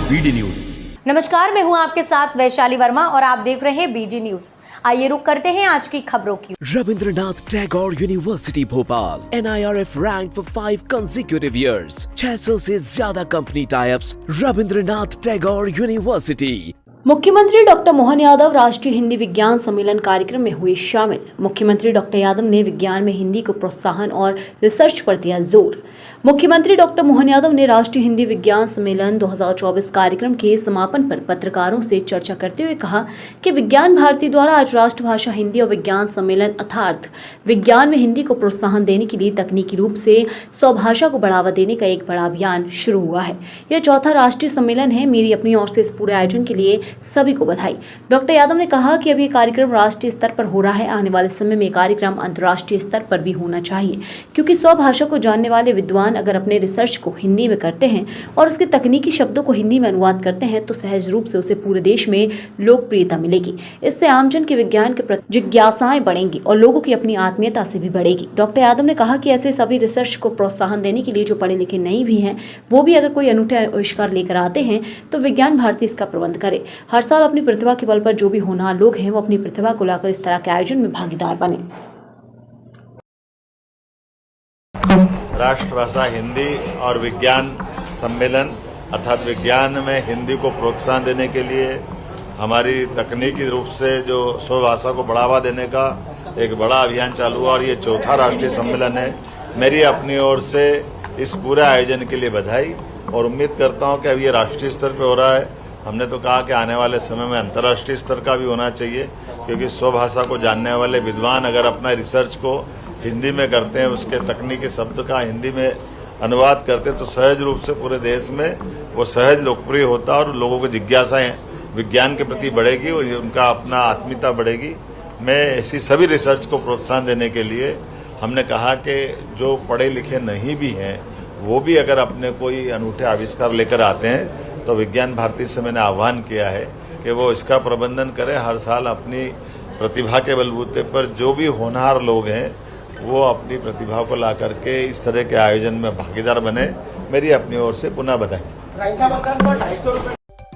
BD news. नमस्कार, मैं हूं आपके साथ वैशाली वर्मा और आप देख रहे हैं बीडी न्यूज। आइए रुक करते हैं आज की खबरों की। Rabindranath Tagore University Bhopal NIRF ranked for 5 consecutive years। 600 से ज्यादा company types. Rabindranath Tagore University। मुख्यमंत्री डॉक्टर मोहन यादव राष्ट्रीय हिंदी विज्ञान सम्मेलन कार्यक्रम में हुए शामिल। मुख्यमंत्री डॉक्टर यादव ने विज्ञान में हिंदी को प्रोत्साहन और रिसर्च पर दिया जोर। मुख्यमंत्री डॉक्टर मोहन यादव ने राष्ट्रीय हिंदी विज्ञान सम्मेलन 2024 कार्यक्रम के समापन पर पत्रकारों से चर्चा करते हुए कहा कि विज्ञान भारती द्वारा आज राष्ट्रभाषा हिंदी और विज्ञान सम्मेलन अर्थात विज्ञान में हिंदी को प्रोत्साहन देने के लिए तकनीकी रूप से स्वभाषा को बढ़ावा देने का एक बड़ा अभियान शुरू हुआ है। यह चौथा राष्ट्रीय सम्मेलन है। मेरी अपनी ओर से इस पूरे आयोजन के लिए सभी को बधाई। डॉक्टर यादव ने कहा कि अभी कार्यक्रम राष्ट्रीय स्तर पर हो रहा है, आने वाले समय में कार्यक्रम अंतर्राष्ट्रीय स्तर पर भी होना चाहिए, क्योंकि स्वभाषा को जानने वाले विद्वान अगर अपने रिसर्च को हिंदी में करते हैं और उसके तकनीकी शब्दों को हिंदी में अनुवाद करते हैं तो सहज रूप से उसे पूरे देश में लोकप्रियता मिलेगी। इससे आमजन के विज्ञान के प्रति जिज्ञासाएं बढ़ेंगी और लोगों की अपनी आत्मीयता से भी बढ़ेगी। डॉक्टर यादव ने कहा कि ऐसे सभी रिसर्च को प्रोत्साहन देने के लिए जो पढ़े लिखे नहीं भी हैं, वो भी अगर कोई अनूठे आविष्कार लेकर आते हैं तो विज्ञान भारती इसका प्रबंध करे। हर साल अपनी प्रतिभा के बल पर जो भी होनहार लोग हैं वो अपनी प्रतिभा को लाकर इस तरह के आयोजन में भागीदार बने। राष्ट्रभाषा हिंदी और विज्ञान सम्मेलन अर्थात विज्ञान में हिंदी को प्रोत्साहन देने के लिए हमारी तकनीकी रूप से जो स्वभाषा को बढ़ावा देने का एक बड़ा अभियान चालू हुआ और ये चौथा राष्ट्रीय सम्मेलन है। मेरी अपनी ओर से इस पूरे आयोजन के लिए बधाई और उम्मीद करता हूं कि अब ये राष्ट्रीय स्तर पर हो रहा है। हमने तो कहा कि आने वाले समय में अंतर्राष्ट्रीय स्तर का भी होना चाहिए, क्योंकि स्वभाषा को जानने वाले विद्वान अगर अपना रिसर्च को हिंदी में करते हैं, उसके तकनीकी शब्द का हिंदी में अनुवाद करते हैं तो सहज रूप से पूरे देश में वो सहज लोकप्रिय होता है और लोगों की जिज्ञासाएं विज्ञान के प्रति बढ़ेगी और उनका अपना आत्मीयता बढ़ेगी। मैं ऐसी सभी रिसर्च को प्रोत्साहन देने के लिए हमने कहा कि जो पढ़े लिखे नहीं भी हैं वो भी अगर अपने कोई अनूठे आविष्कार लेकर आते हैं तो विज्ञान भारती से मैंने आह्वान किया है कि वो इसका प्रबंधन करें। हर साल अपनी प्रतिभा के बलबूते पर जो भी होनहार लोग हैं वो अपनी प्रतिभा को ला करके इस तरह के आयोजन में भागीदार बने। मेरी अपनी ओर से पुनः बधाई।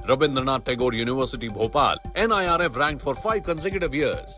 Rabindranath Tagore University Bhopal NIRF ranked for 5 consecutive years।